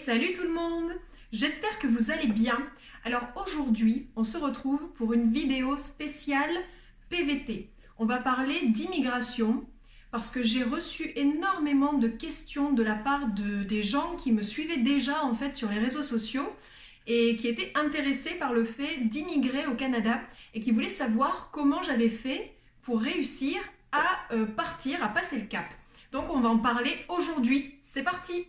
Salut tout le monde! J'espère que vous allez bien. Alors aujourd'hui, on se retrouve pour une vidéo spéciale PVT. On va parler d'immigration parce que j'ai reçu énormément de questions de la part des gens qui me suivaient déjà en fait sur les réseaux sociaux et qui étaient intéressés par le fait d'immigrer au Canada et qui voulaient savoir comment j'avais fait pour réussir à partir, à passer le cap. Donc on va en parler aujourd'hui. C'est parti!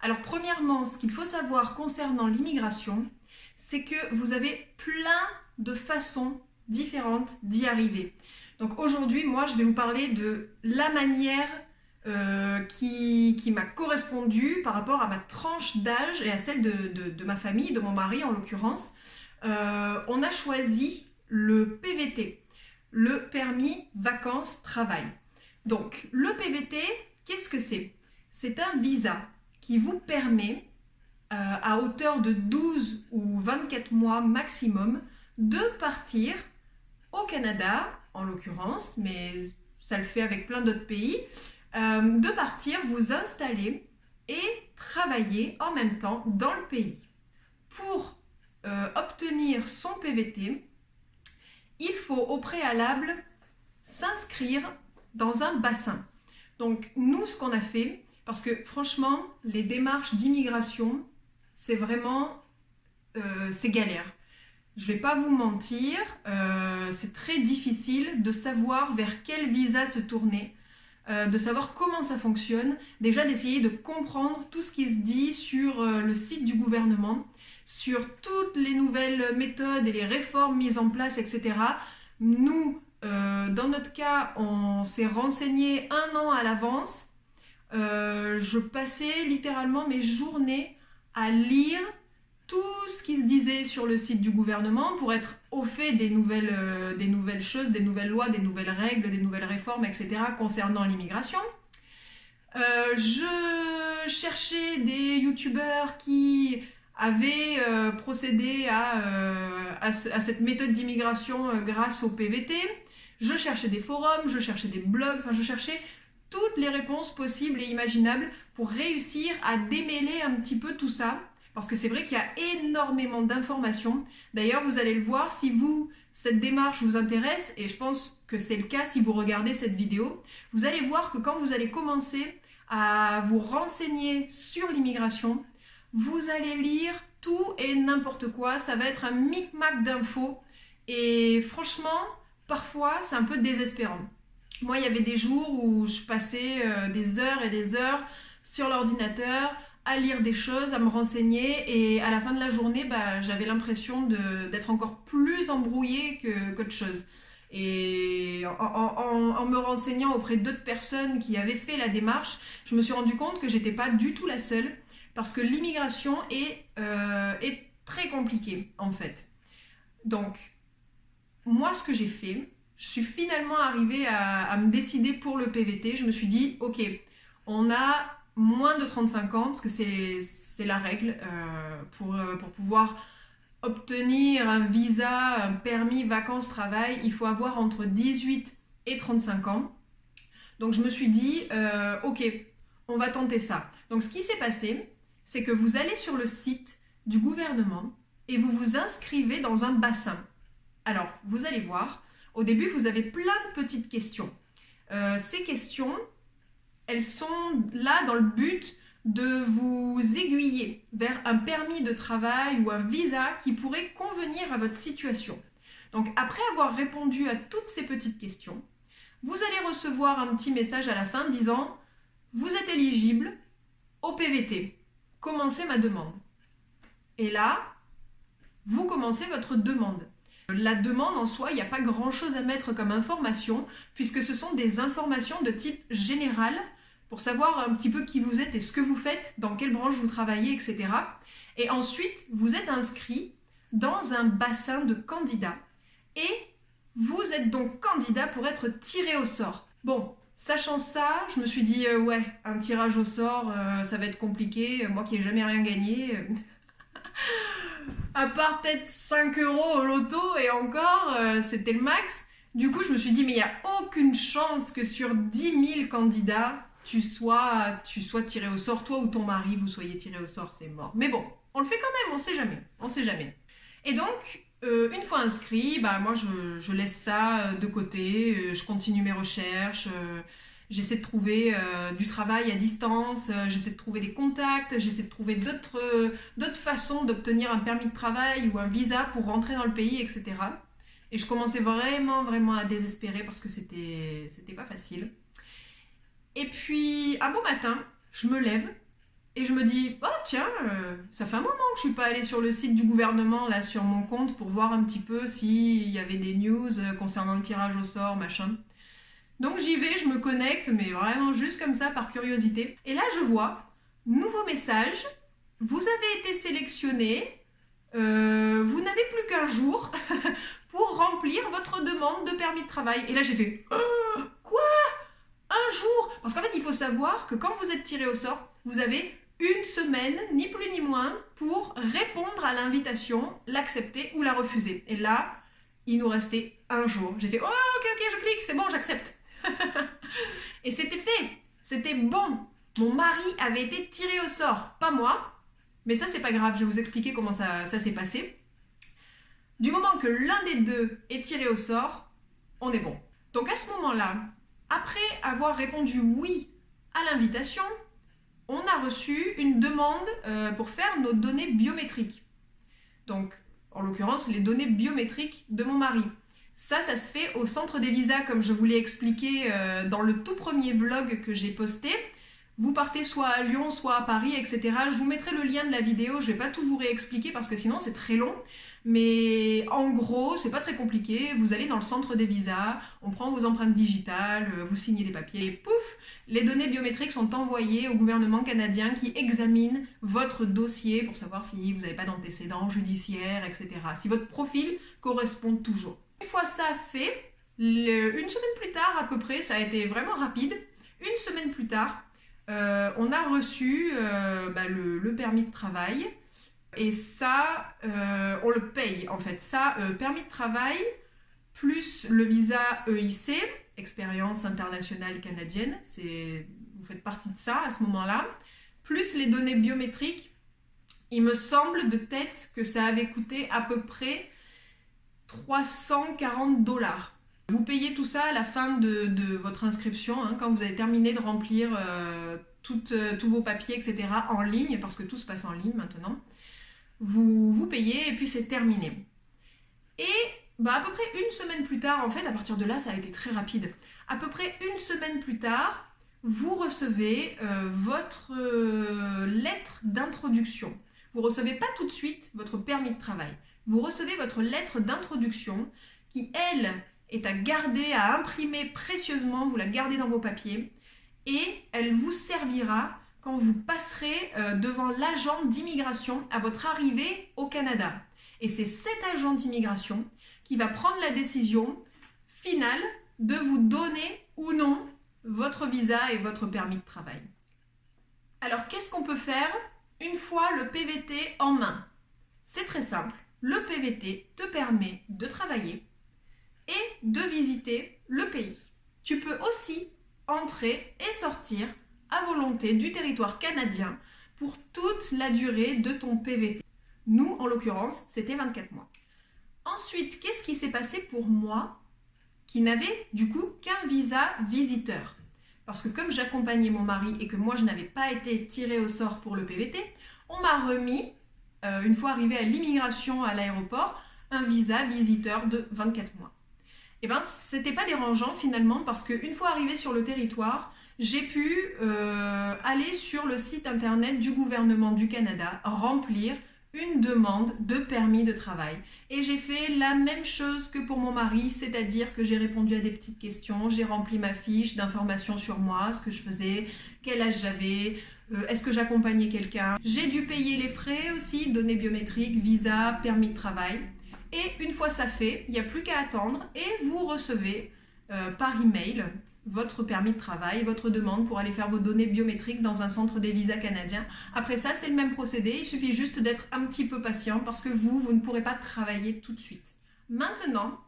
Alors premièrement, ce qu'il faut savoir concernant l'immigration, c'est que vous avez plein de façons différentes d'y arriver. Donc aujourd'hui, moi, je vais vous parler de la manière qui m'a correspondu par rapport à ma tranche d'âge et à celle de ma famille, de mon mari en l'occurrence. On a choisi le PVT, le permis vacances-travail. Donc le PVT, qu'est-ce que c'est? C'est un visa qui vous permet, à hauteur de 12 ou 24 mois maximum, de partir au Canada, en l'occurrence, mais ça le fait avec plein d'autres pays, de partir vous installer et travailler en même temps dans le pays. Pour obtenir son PVT, il faut au préalable s'inscrire dans un bassin. Donc nous, ce qu'on a fait, parce que franchement, les démarches d'immigration, c'est vraiment, c'est galère. Je vais pas vous mentir, c'est très difficile de savoir vers quel visa se tourner, de savoir comment ça fonctionne, déjà d'essayer de comprendre tout ce qui se dit sur le site du gouvernement, sur toutes les nouvelles méthodes et les réformes mises en place, etc. Nous, dans notre cas, on s'est renseigné 1 an à l'avance. Je passais littéralement mes journées à lire tout ce qui se disait sur le site du gouvernement pour être au fait des nouvelles choses, des nouvelles lois, des nouvelles règles, des nouvelles réformes, etc. concernant l'immigration. Je cherchais des youtubeurs qui avaient procédé à cette méthode d'immigration grâce au PVT. Je cherchais des forums, je cherchais des blogs, enfin je cherchais toutes les réponses possibles et imaginables pour réussir à démêler un petit peu tout ça, parce que c'est vrai qu'il y a énormément d'informations. D'ailleurs, vous allez le voir, si cette démarche vous intéresse, et je pense que c'est le cas si vous regardez cette vidéo, vous allez voir que quand vous allez commencer à vous renseigner sur l'immigration, vous allez lire tout et n'importe quoi, ça va être un micmac d'infos, et franchement, parfois, c'est un peu désespérant. Moi, il y avait des jours où je passais des heures et des heures sur l'ordinateur à lire des choses, à me renseigner, et à la fin de la journée, j'avais l'impression d'être encore plus embrouillée qu'autre chose. Et en me renseignant auprès d'autres personnes qui avaient fait la démarche, je me suis rendu compte que j'étais pas du tout la seule, parce que l'immigration est très compliquée, en fait. Donc, moi, ce que j'ai fait, je suis finalement arrivée à me décider pour le PVT. Je me suis dit, ok, on a moins de 35 ans, parce que c'est la règle pour pouvoir obtenir un visa, un permis vacances-travail, il faut avoir entre 18 et 35 ans. Donc je me suis dit, ok, on va tenter ça. Donc ce qui s'est passé, c'est que vous allez sur le site du gouvernement et vous vous inscrivez dans un bassin. Alors, vous allez voir, au début, vous avez plein de petites questions. Ces questions, elles sont là dans le but de vous aiguiller vers un permis de travail ou un visa qui pourrait convenir à votre situation. Donc, après avoir répondu à toutes ces petites questions, vous allez recevoir un petit message à la fin disant « Vous êtes éligible au PVT. Commencez ma demande. » Et là, vous commencez votre demande. La demande en soi, il n'y a pas grand-chose à mettre comme information, puisque ce sont des informations de type général, pour savoir un petit peu qui vous êtes et ce que vous faites, dans quelle branche vous travaillez, etc. Et ensuite, vous êtes inscrit dans un bassin de candidats, et vous êtes donc candidat pour être tiré au sort. Bon, sachant ça, je me suis dit, ouais, un tirage au sort, ça va être compliqué, moi qui n'ai jamais rien gagné... à part peut-être 5 € au loto, et encore, c'était le max. Du coup, je me suis dit, mais il n'y a aucune chance que sur 10 000 candidats, tu sois tiré au sort, toi ou ton mari, vous soyez tiré au sort, c'est mort. Mais bon, on le fait quand même, on sait jamais, on sait jamais. Et donc, une fois inscrit, bah, moi je laisse ça de côté, je continue mes recherches, j'essaie de trouver du travail à distance, j'essaie de trouver des contacts, j'essaie de trouver d'autres façons d'obtenir un permis de travail ou un visa pour rentrer dans le pays, etc. Et je commençais vraiment à désespérer parce que c'était pas facile. Et puis, un beau matin, je me lève et je me dis, oh tiens, ça fait un moment que je suis pas allée sur le site du gouvernement, là, sur mon compte, pour voir un petit peu s'il y avait des news concernant le tirage au sort, machin. Donc j'y vais, je me connecte, mais vraiment juste comme ça, par curiosité. Et là, je vois, nouveau message, vous avez été sélectionné, vous n'avez plus qu'un jour pour remplir votre demande de permis de travail. Et là, j'ai fait, quoi ? Un jour ? Parce qu'en fait, il faut savoir que quand vous êtes tiré au sort, vous avez une semaine, ni plus ni moins, pour répondre à l'invitation, l'accepter ou la refuser. Et là, il nous restait un jour. J'ai fait, oh ok, je clique, c'est bon, j'accepte. Et c'était fait, c'était bon. Mon mari avait été tiré au sort, pas moi. Mais ça, c'est pas grave, je vais vous expliquer comment ça s'est passé. Du moment que l'un des deux est tiré au sort, on est bon. Donc à ce moment-là, après avoir répondu oui à l'invitation, on a reçu une demande pour faire nos données biométriques. Donc, en l'occurrence, les données biométriques de mon mari. Ça se fait au centre des visas, comme je vous l'ai expliqué dans le tout premier vlog que j'ai posté. Vous partez soit à Lyon, soit à Paris, etc. Je vous mettrai le lien de la vidéo, je ne vais pas tout vous réexpliquer parce que sinon c'est très long. Mais en gros, c'est pas très compliqué. Vous allez dans le centre des visas, on prend vos empreintes digitales, vous signez les papiers et pouf, les données biométriques sont envoyées au gouvernement canadien qui examine votre dossier pour savoir si vous n'avez pas d'antécédents judiciaires, etc. Si votre profil correspond toujours. Une fois ça fait, une semaine plus tard à peu près, ça a été vraiment rapide, une semaine plus tard, on a reçu le permis de travail. Et ça, on le paye en fait. Ça, permis de travail, plus le visa EIC, expérience internationale canadienne, vous faites partie de ça à ce moment-là, plus les données biométriques, il me semble de tête que ça avait coûté à peu près 340$. Vous payez tout ça à la fin de votre inscription, hein, quand vous avez terminé de remplir tous vos papiers, etc. en ligne, parce que tout se passe en ligne maintenant. Vous payez et puis c'est terminé. Et à peu près une semaine plus tard, en fait, à partir de là, ça a été très rapide. À peu près une semaine plus tard, vous recevez votre lettre d'introduction. Vous ne recevez pas tout de suite votre permis de travail. Vous recevez votre lettre d'introduction qui, elle, est à garder, à imprimer précieusement. Vous la gardez dans vos papiers et elle vous servira quand vous passerez devant l'agent d'immigration à votre arrivée au Canada. Et c'est cet agent d'immigration qui va prendre la décision finale de vous donner ou non votre visa et votre permis de travail. Alors, qu'est-ce qu'on peut faire une fois le PVT en main ? C'est très simple. Le PVT te permet de travailler et de visiter le pays. Tu peux aussi entrer et sortir à volonté du territoire canadien pour toute la durée de ton PVT. Nous, en l'occurrence, c'était 24 mois. Ensuite, qu'est-ce qui s'est passé pour moi qui n'avais du coup qu'un visa visiteur ? Parce que comme j'accompagnais mon mari et que moi je n'avais pas été tirée au sort pour le PVT, on m'a remis, une fois arrivé à l'immigration à l'aéroport, un visa visiteur de 24 mois. Et c'était pas dérangeant finalement parce qu'une fois arrivé sur le territoire, j'ai pu aller sur le site internet du gouvernement du Canada, remplir une demande de permis de travail. Et j'ai fait la même chose que pour mon mari, c'est-à-dire que j'ai répondu à des petites questions, j'ai rempli ma fiche d'informations sur moi, ce que je faisais, quel âge j'avais, est-ce que j'accompagnais quelqu'un. J'ai dû payer les frais aussi, données biométriques, visa, permis de travail. Et une fois ça fait, il n'y a plus qu'à attendre et vous recevez par email votre permis de travail, votre demande pour aller faire vos données biométriques dans un centre des visas canadiens. Après ça, c'est le même procédé, il suffit juste d'être un petit peu patient parce que vous ne pourrez pas travailler tout de suite. Maintenant,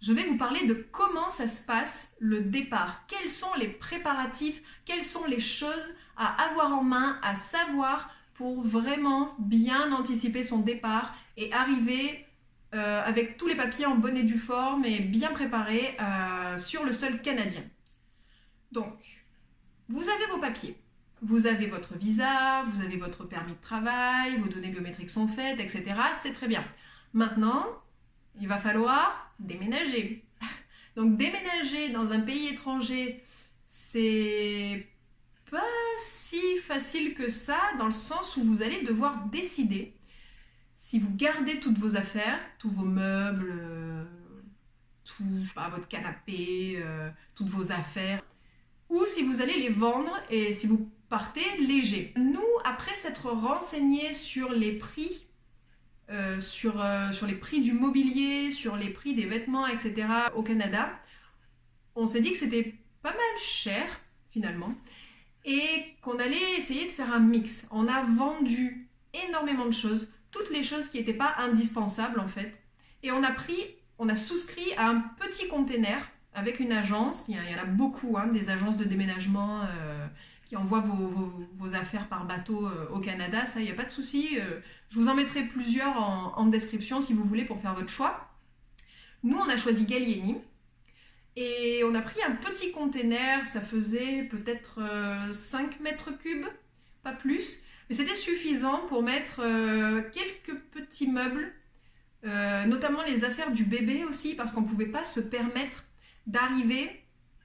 je vais vous parler de comment ça se passe le départ. Quels sont les préparatifs, quelles sont les choses à avoir en main, à savoir pour vraiment bien anticiper son départ et arriver avec tous les papiers en bonne et due forme et bien préparés sur le sol canadien. Donc, vous avez vos papiers. Vous avez votre visa, vous avez votre permis de travail, vos données biométriques sont faites, etc. C'est très bien. Maintenant, il va falloir déménager. Donc déménager dans un pays étranger, c'est pas si facile que ça, dans le sens où vous allez devoir décider si vous gardez toutes vos affaires, tous vos meubles, tout, je sais pas, votre canapé, toutes vos affaires, ou si vous allez les vendre et si vous partez léger. Nous, après s'être renseignés sur les prix, sur les prix du mobilier, sur les prix des vêtements, etc. au Canada, on s'est dit que c'était pas mal cher finalement et qu'on allait essayer de faire un mix. On a vendu énormément de choses, toutes les choses qui n'étaient pas indispensables en fait, et on a souscrit à un petit container avec une agence. Il y en a beaucoup, hein, des agences de déménagement qui envoient vos affaires par bateau au Canada, ça, il n'y a pas de souci. Je vous en mettrai plusieurs en description si vous voulez pour faire votre choix. Nous, on a choisi Gallieni et on a pris un petit container, ça faisait peut-être 5 mètres cubes, pas plus, mais c'était suffisant pour mettre quelques petits meubles, notamment les affaires du bébé aussi, parce qu'on ne pouvait pas se permettre d'arriver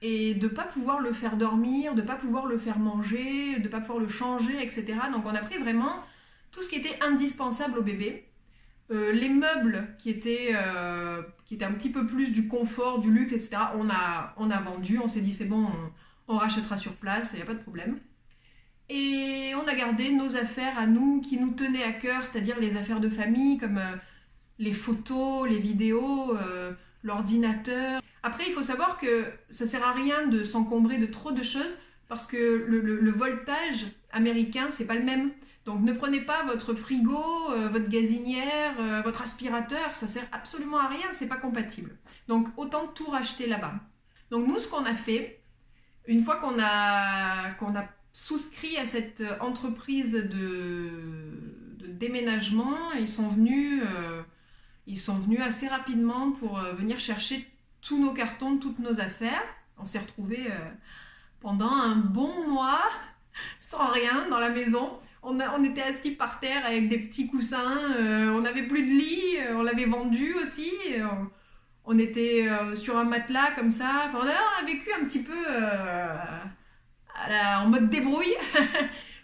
et de ne pas pouvoir le faire dormir, de ne pas pouvoir le faire manger, de ne pas pouvoir le changer, etc. Donc on a pris vraiment tout ce qui était indispensable au bébé. Les meubles qui étaient un petit peu plus du confort, du luxe, etc. On a vendu, on s'est dit c'est bon, on rachètera sur place, il n'y a pas de problème. Et on a gardé nos affaires à nous, qui nous tenaient à cœur, c'est-à-dire les affaires de famille, comme les photos, les vidéos, l'ordinateur. Après, il faut savoir que ça ne sert à rien de s'encombrer de trop de choses parce que le voltage américain, c'est pas le même. Donc ne prenez pas votre frigo, votre gazinière, votre aspirateur, ça sert absolument à rien, c'est pas compatible. Donc autant tout racheter là-bas. Donc nous, ce qu'on a fait, une fois qu'on a souscrit à cette entreprise de déménagement, ils sont venus assez rapidement pour venir chercher tous nos cartons, toutes nos affaires. On s'est retrouvés pendant un bon mois sans rien dans la maison. On était assis par terre avec des petits coussins, on n'avait plus de lit, on l'avait vendu aussi. On était sur un matelas comme ça. Enfin, on a vécu un petit peu en mode débrouille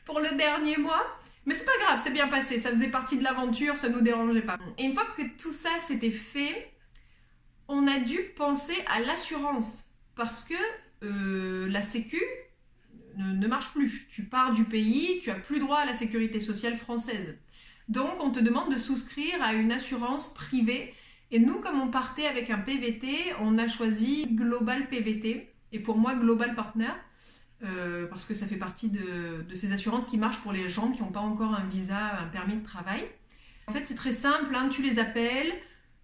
pour le dernier mois. Mais c'est pas grave, c'est bien passé, ça faisait partie de l'aventure, ça nous dérangeait pas. Et une fois que tout ça s'était fait, on a dû penser à l'assurance parce que la sécu ne marche plus. Tu pars du pays, tu n'as plus droit à la sécurité sociale française. Donc on te demande de souscrire à une assurance privée. Et nous, comme on partait avec un PVT, on a choisi Global PVT. Et pour moi, Global Partner, parce que ça fait partie de ces assurances qui marchent pour les gens qui n'ont pas encore un visa, un permis de travail. En fait, c'est très simple, hein, tu les appelles,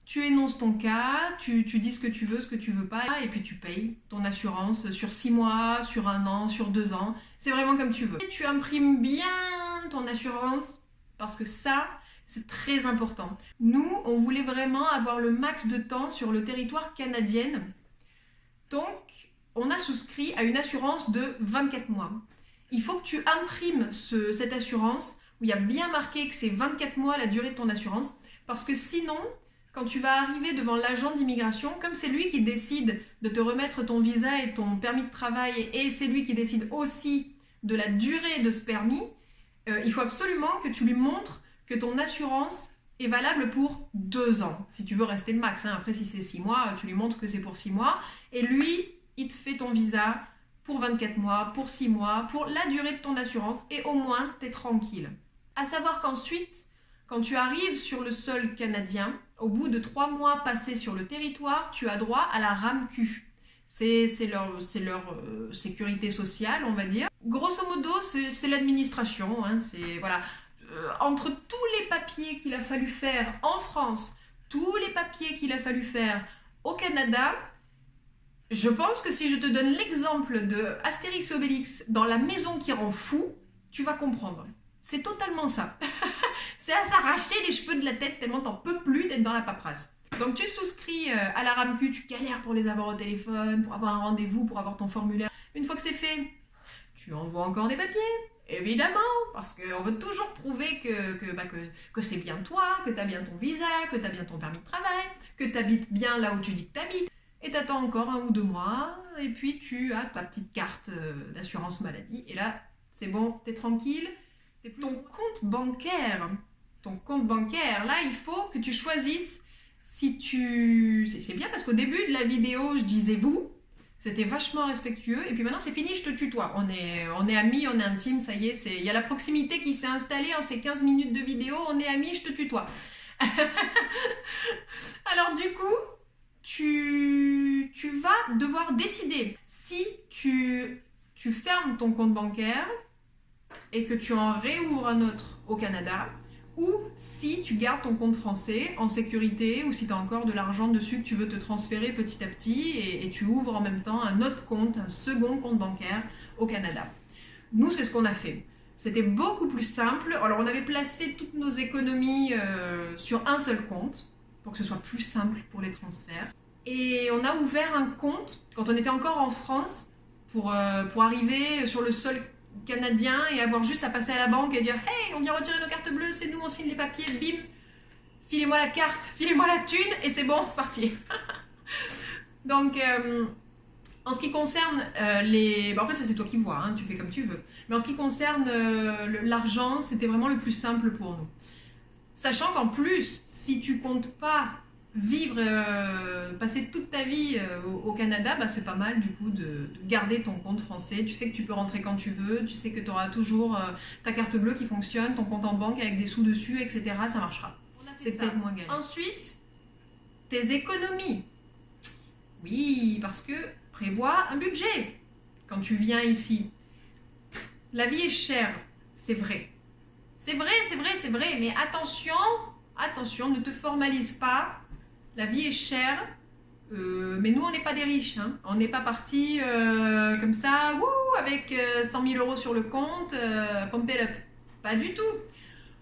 tu énonces ton cas, tu dis ce que tu veux pas, et puis tu payes ton assurance sur 6 mois, sur 1 an, sur 2 ans. C'est vraiment comme tu veux. Et tu imprimes bien ton assurance, parce que ça, c'est très important. Nous, on voulait vraiment avoir le max de temps sur le territoire canadien. Donc, on a souscrit à une assurance de 24 mois. Il faut que tu imprimes cette assurance où il y a bien marqué que c'est 24 mois la durée de ton assurance, parce que sinon, quand tu vas arriver devant l'agent d'immigration, comme c'est lui qui décide de te remettre ton visa et ton permis de travail, et c'est lui qui décide aussi de la durée de ce permis, il faut absolument que tu lui montres que ton assurance est valable pour 2 ans, si tu veux rester le max. Hein. Après, si c'est 6 mois, tu lui montres que c'est pour 6 mois, et lui, il te fait ton visa pour 24 mois, pour 6 mois, pour la durée de ton assurance, et au moins, tu es tranquille. À savoir qu'ensuite, quand tu arrives sur le sol canadien, au bout de 3 mois passés sur le territoire, tu as droit à la RAMQ. C'est leur sécurité sociale, on va dire. Grosso modo, c'est l'administration. Hein, voilà. Entre tous les papiers qu'il a fallu faire en France, tous les papiers qu'il a fallu faire au Canada, je pense que si je te donne l'exemple de Astérix et Obélix dans la maison qui rend fou, tu vas comprendre. C'est totalement ça. C'est à s'arracher les cheveux de la tête tellement t'en peux plus d'être dans la paperasse. Donc tu souscris à la RAMQ, tu galères pour les avoir au téléphone, pour avoir un rendez-vous, pour avoir ton formulaire. Une fois que c'est fait, tu envoies encore des papiers, évidemment, parce qu'on veut toujours prouver que c'est bien toi, que tu as bien ton visa, que tu as bien ton permis de travail, que tu habites bien là où tu dis que tu habites. Et tu attends encore 1 ou 2 mois, et puis tu as ta petite carte d'assurance maladie, et là, c'est bon, tu es tranquille. Ton compte bancaire, là, il faut que tu choisisses si tu... C'est bien parce qu'au début de la vidéo, je disais vous, c'était vachement respectueux, et puis maintenant c'est fini, je te tutoie. On est amis, on est intimes, ça y est, il y a la proximité qui s'est installée en ces 15 minutes de vidéo, on est amis, je te tutoie. Alors du coup, tu vas devoir décider si tu fermes ton compte bancaire et que tu en réouvres un autre au Canada, ou si tu gardes ton compte français en sécurité, ou si tu as encore de l'argent dessus que tu veux te transférer petit à petit et tu ouvres en même temps un autre compte, un second compte bancaire au Canada. Nous, c'est ce qu'on a fait. C'était beaucoup plus simple. Alors, on avait placé toutes nos économies sur un seul compte pour que ce soit plus simple pour les transferts. Et on a ouvert un compte quand on était encore en France pour arriver sur le sol canadien et avoir juste à passer à la banque et dire « Hey, on vient retirer nos cartes bleues, c'est nous, on signe les papiers, bim, filez-moi la carte, filez-moi la thune et c'est bon, c'est parti. » Donc, en ce qui concerne les... Bon, après, ça c'est toi qui vois, hein, tu fais comme tu veux. Mais en ce qui concerne l'argent, c'était vraiment le plus simple pour nous. Sachant qu'en plus, si tu comptes pas vivre, passer toute ta vie au Canada, bah, c'est pas mal du coup de garder ton compte français. Tu sais que tu peux rentrer quand tu veux, tu sais que tu auras toujours ta carte bleue qui fonctionne, ton compte en banque avec des sous dessus, etc. Ça marchera. C'est peut-être moins galère. Ensuite, tes économies. Oui, parce que prévois un budget quand tu viens ici. La vie est chère, c'est vrai. C'est vrai, mais attention, ne te formalise pas. La vie est chère, mais nous, on n'est pas des riches. Hein. On n'est pas partis comme ça, avec 100 000 euros sur le compte, pump it up. Pas du tout.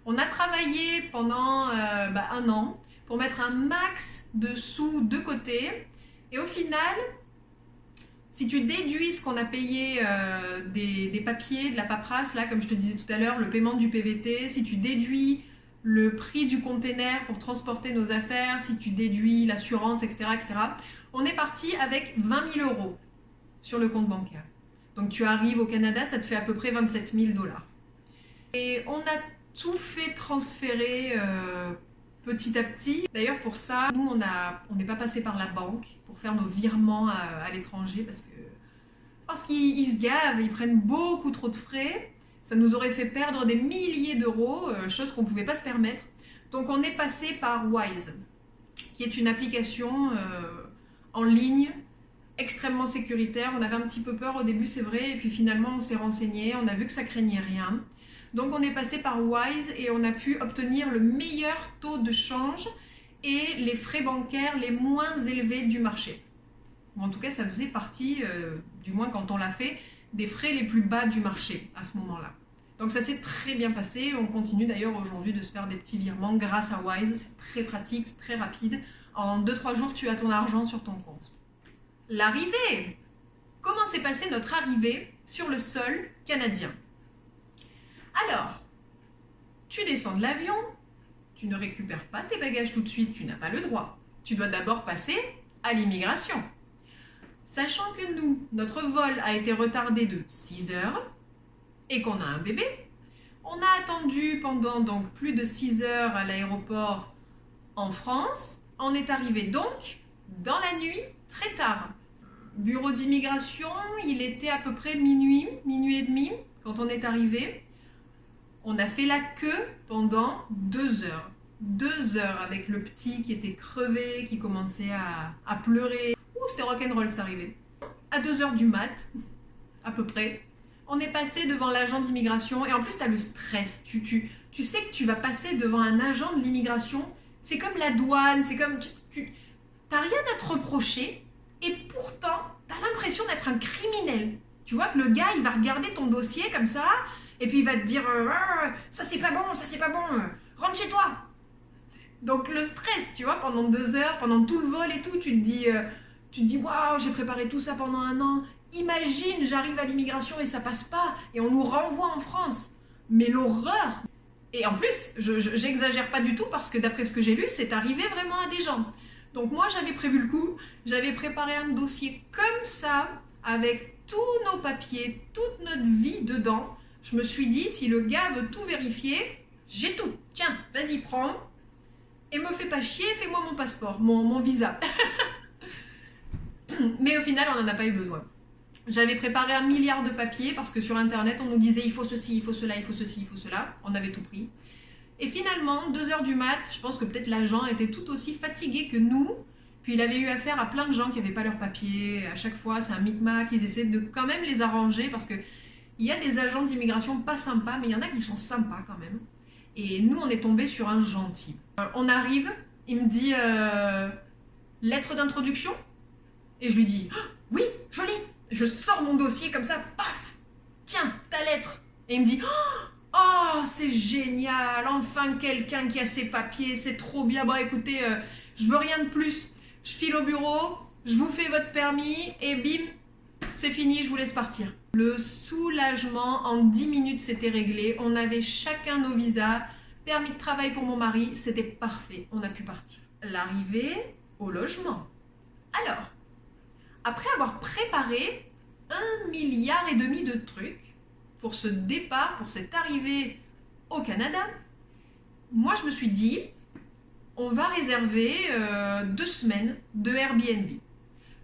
On a travaillé pendant 1 an pour mettre un max de sous de côté. Et au final, si tu déduis ce qu'on a payé des papiers, de la paperasse, là, comme je te disais tout à l'heure, le paiement du PVT, si tu déduis le prix du container pour transporter nos affaires, si tu déduis l'assurance, etc., on est parti avec 20 000 euros sur le compte bancaire. Donc tu arrives au Canada, ça te fait à peu près 27 000 $. Et on a tout fait transférer petit à petit. D'ailleurs, pour ça, nous, on n'est pas passé par la banque pour faire nos virements à l'étranger parce qu'ils se gavent, ils prennent beaucoup trop de frais. Ça nous aurait fait perdre des milliers d'euros, chose qu'on ne pouvait pas se permettre. Donc on est passé par Wise, qui est une application en ligne extrêmement sécuritaire. On avait un petit peu peur au début, c'est vrai, et puis finalement on s'est renseigné, on a vu que ça craignait rien. Donc on est passé par Wise et on a pu obtenir le meilleur taux de change et les frais bancaires les moins élevés du marché. Ou en tout cas, ça faisait partie, du moins quand on l'a fait, des frais les plus bas du marché à ce moment-là. Donc ça s'est très bien passé. On continue d'ailleurs aujourd'hui de se faire des petits virements grâce à Wise. C'est très pratique, c'est très rapide. En 2-3 jours, tu as ton argent sur ton compte. L'arrivée. Comment s'est passée notre arrivée sur le sol canadien? Alors, tu descends de l'avion, tu ne récupères pas tes bagages tout de suite, tu n'as pas le droit. Tu dois d'abord passer à l'immigration. Sachant que nous, notre vol a été retardé de 6 heures et qu'on a un bébé, on a attendu pendant donc plus de 6 heures à l'aéroport en France. On est arrivé donc dans la nuit très tard. Bureau d'immigration, il était à peu près minuit et demi quand on est arrivé. On a fait la queue pendant 2 heures. 2 heures avec le petit qui était crevé, qui commençait à pleurer. C'est rock'n'roll, c'est arrivé. À 2 heures du mat, à peu près, on est passé devant l'agent d'immigration. Et en plus, tu as le stress. Tu sais que tu vas passer devant un agent de l'immigration. C'est comme la douane, c'est comme... t'as rien à te reprocher, et pourtant, t'as l'impression d'être un criminel. Tu vois que le gars, il va regarder ton dossier comme ça, et puis il va te dire ça c'est pas bon, ça c'est pas bon, rentre chez toi. Donc le stress, tu vois, pendant 2 heures, pendant tout le vol et tout, tu te dis waouh, j'ai préparé tout ça pendant un an. Imagine, j'arrive à l'immigration et ça passe pas, et on nous renvoie en France. Mais l'horreur. Et en plus, j'exagère pas du tout parce que d'après ce que j'ai lu, c'est arrivé vraiment à des gens. Donc moi, j'avais prévu le coup, j'avais préparé un dossier comme ça, avec tous nos papiers, toute notre vie dedans. Je me suis dit, si le gars veut tout vérifier, j'ai tout. Tiens, vas-y, prends. Et me fais pas chier, fais-moi mon passeport, mon visa. Mais au final, on n'en a pas eu besoin. J'avais préparé 1 milliard de papiers parce que sur internet, on nous disait il faut ceci, il faut cela, il faut ceci, il faut cela. On avait tout pris. Et finalement, 2 heures du mat, je pense que peut-être l'agent était tout aussi fatigué que nous. Puis il avait eu affaire à plein de gens qui n'avaient pas leurs papiers. À chaque fois, c'est un micmac. Ils essaient de quand même les arranger parce que il y a des agents d'immigration pas sympas, mais il y en a qui sont sympas quand même. Et nous, on est tombé sur un gentil. On arrive, il me dit lettre d'introduction. Et je lui dis oui, je l'ai. Je sors mon dossier comme ça, paf, tiens, ta lettre. Et il me dit oh, c'est génial, enfin quelqu'un qui a ses papiers, c'est trop bien. Bon, écoutez, je veux rien de plus. Je file au bureau, je vous fais votre permis et bim, c'est fini, je vous laisse partir. Le soulagement, en 10 minutes, c'était réglé. On avait chacun nos visas, permis de travail pour mon mari, c'était parfait, on a pu partir. L'arrivée au logement. Alors, après avoir préparé 1,5 milliard de trucs pour ce départ, pour cette arrivée au Canada, moi je me suis dit, on va réserver 2 semaines de Airbnb.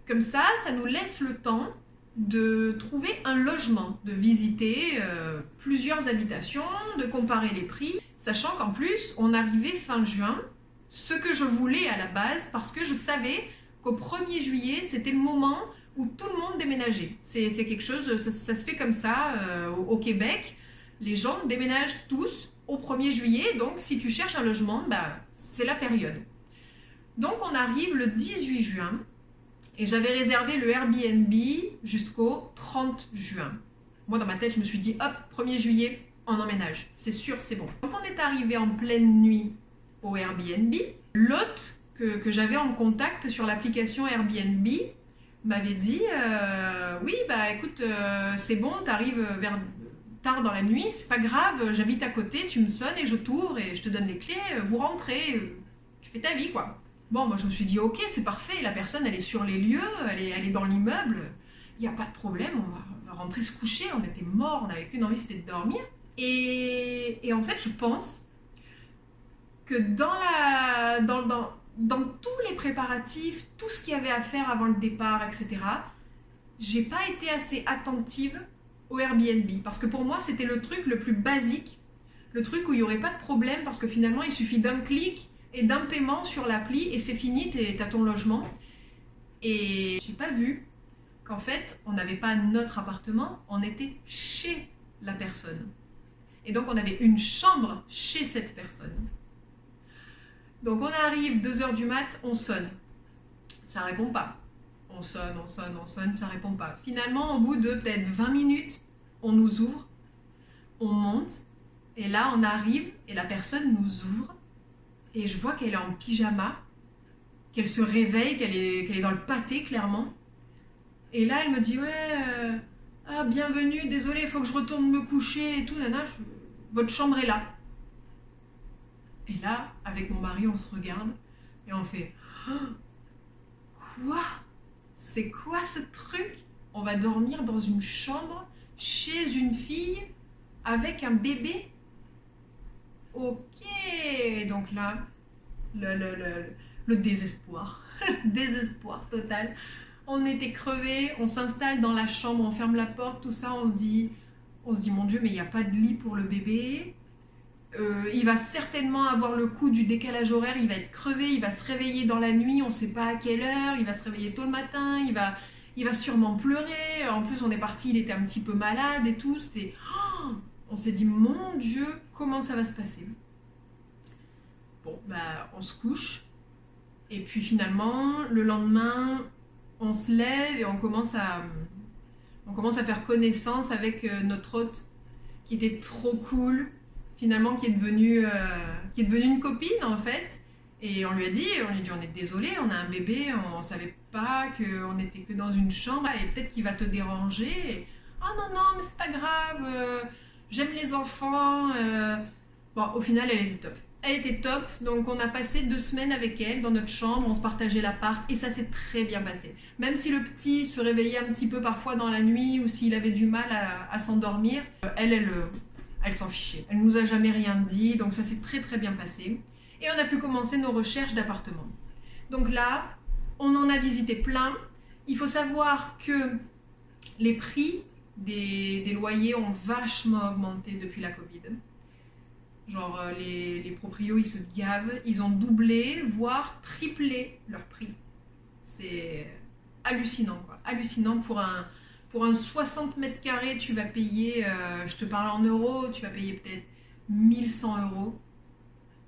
Comme ça nous laisse le temps de trouver un logement, de visiter plusieurs habitations, de comparer les prix, sachant qu'en plus, on arrivait fin juin, ce que je voulais à la base, parce que je savais qu'au 1er juillet, c'était le moment où tout le monde déménageait. C'est quelque chose, ça se fait comme ça au Québec. Les gens déménagent tous au 1er juillet, donc si tu cherches un logement, c'est la période. Donc on arrive le 18 juin, et j'avais réservé le Airbnb jusqu'au 30 juin. Moi, dans ma tête, je me suis dit, hop, 1er juillet, on emménage. C'est sûr, c'est bon. Quand on est arrivé en pleine nuit au Airbnb, l'hôte que j'avais en contact sur l'application Airbnb m'avait dit oui, écoute, c'est bon, t'arrives vers tard dans la nuit, c'est pas grave, j'habite à côté, tu me sonnes et je t'ouvre et je te donne les clés, vous rentrez, tu fais ta vie, quoi. Bon, moi je me suis dit ok, c'est parfait, la personne elle est sur les lieux, elle est dans l'immeuble, il n'y a pas de problème, on va rentrer se coucher, on était morts, on n'avait qu'une envie, c'était de dormir. Et en fait, je pense que dans tous les préparatifs, tout ce qu'il y avait à faire avant le départ, etc., j'ai pas été assez attentive au Airbnb. Parce que pour moi, c'était le truc le plus basique, le truc où il n'y aurait pas de problème, parce que finalement, il suffit d'un clic et d'un paiement sur l'appli, et c'est fini, t'as ton logement. Et j'ai pas vu qu'en fait, on n'avait pas notre appartement, on était chez la personne. Et donc, on avait une chambre chez cette personne. Donc on arrive, 2 heures du mat, on sonne. Ça répond pas. On sonne, ça répond pas. Finalement, au bout de peut-être 20 minutes, on nous ouvre, on monte, et là on arrive, et la personne nous ouvre, et je vois qu'elle est en pyjama, qu'elle se réveille, qu'elle est dans le pâté, clairement. Et là, elle me dit, ouais, bienvenue, désolé, il faut que je retourne me coucher et tout, votre chambre est là. Et là, avec mon mari, on se regarde et on fait quoi? C'est quoi ce truc? On va dormir dans une chambre chez une fille avec un bébé? Ok. Donc là, le désespoir, désespoir total. On était crevés, on s'installe dans la chambre, on ferme la porte, tout ça, on se dit mon Dieu, mais il n'y a pas de lit pour le bébé. Il va certainement avoir le coup du décalage horaire, il va être crevé, il va se réveiller dans la nuit, on ne sait pas à quelle heure, il va se réveiller tôt le matin, il va sûrement pleurer. En plus, on est parti, il était un petit peu malade et tout. On s'est dit, mon Dieu, comment ça va se passer? Bon, on se couche. Et puis finalement, le lendemain, on se lève et on commence à faire connaissance avec notre hôte qui était trop cool, finalement qui est devenue une copine en fait. Et on lui a dit on est désolé, on a un bébé, on savait pas qu'on était que dans une chambre et peut-être qu'il va te déranger. Ah non, non, mais c'est pas grave, j'aime les enfants. Bon, au final, elle était top. Elle était top, donc on a passé 2 semaines avec elle dans notre chambre, on se partageait l'appart et ça s'est très bien passé. Même si le petit se réveillait un petit peu parfois dans la nuit ou s'il avait du mal à s'endormir, elle s'en fichait. Elle nous a jamais rien dit, donc ça s'est très très bien passé. Et on a pu commencer nos recherches d'appartements. Donc là, on en a visité plein. Il faut savoir que les prix des loyers ont vachement augmenté depuis la Covid. Genre les proprios ils se gavent, ils ont doublé, voire triplé leur prix. C'est hallucinant quoi. Hallucinant pour un 60 mètres carrés, tu vas payer, je te parle en euros, tu vas payer peut-être 1100 euros.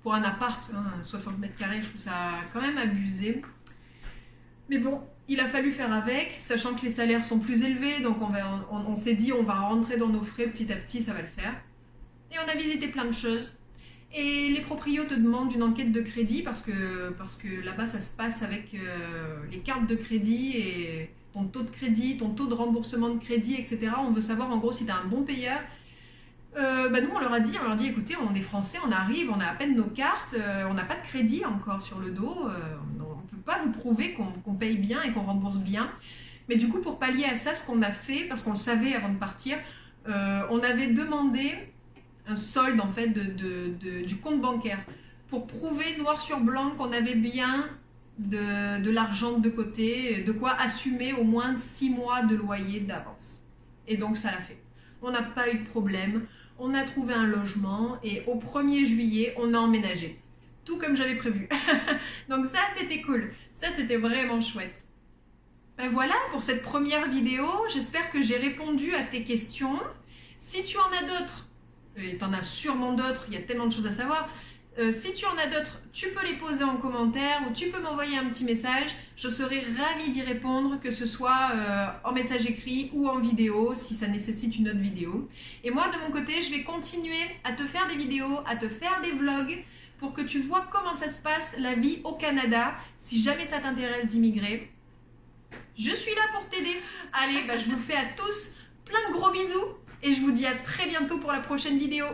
Pour un appart, 60 mètres carrés, je trouve ça quand même abusé. Mais bon, il a fallu faire avec, sachant que les salaires sont plus élevés, donc on s'est dit on va rentrer dans nos frais petit à petit, ça va le faire. Et on a visité plein de choses. Et les proprios te demandent une enquête de crédit parce que là-bas ça se passe avec les cartes de crédit et ton taux de crédit, ton taux de remboursement de crédit, etc. On veut savoir en gros si tu as un bon payeur. Nous on leur a dit écoutez, on est français, on arrive, on a à peine nos cartes, on n'a pas de crédit encore sur le dos, on ne peut pas vous prouver qu'on paye bien et qu'on rembourse bien. Mais du coup pour pallier à ça, ce qu'on a fait, parce qu'on le savait avant de partir, on avait demandé un solde en fait du compte bancaire pour prouver noir sur blanc qu'on avait bien de l'argent de côté, de quoi assumer au moins 6 mois de loyer d'avance. Et donc ça l'a fait. On n'a pas eu de problème, on a trouvé un logement et au 1er juillet, on a emménagé. Tout comme j'avais prévu. Donc ça, c'était cool. Ça, c'était vraiment chouette. Ben voilà pour cette première vidéo. J'espère que j'ai répondu à tes questions. Si tu en as d'autres, et tu en as sûrement d'autres, il y a tellement de choses à savoir. Si tu en as d'autres, tu peux les poser en commentaire ou tu peux m'envoyer un petit message. Je serai ravie d'y répondre, que ce soit en message écrit ou en vidéo, si ça nécessite une autre vidéo. Et moi, de mon côté, je vais continuer à te faire des vidéos, à te faire des vlogs pour que tu vois comment ça se passe, la vie au Canada, si jamais ça t'intéresse d'immigrer. Je suis là pour t'aider. Allez, je vous fais à tous plein de gros bisous et je vous dis à très bientôt pour la prochaine vidéo.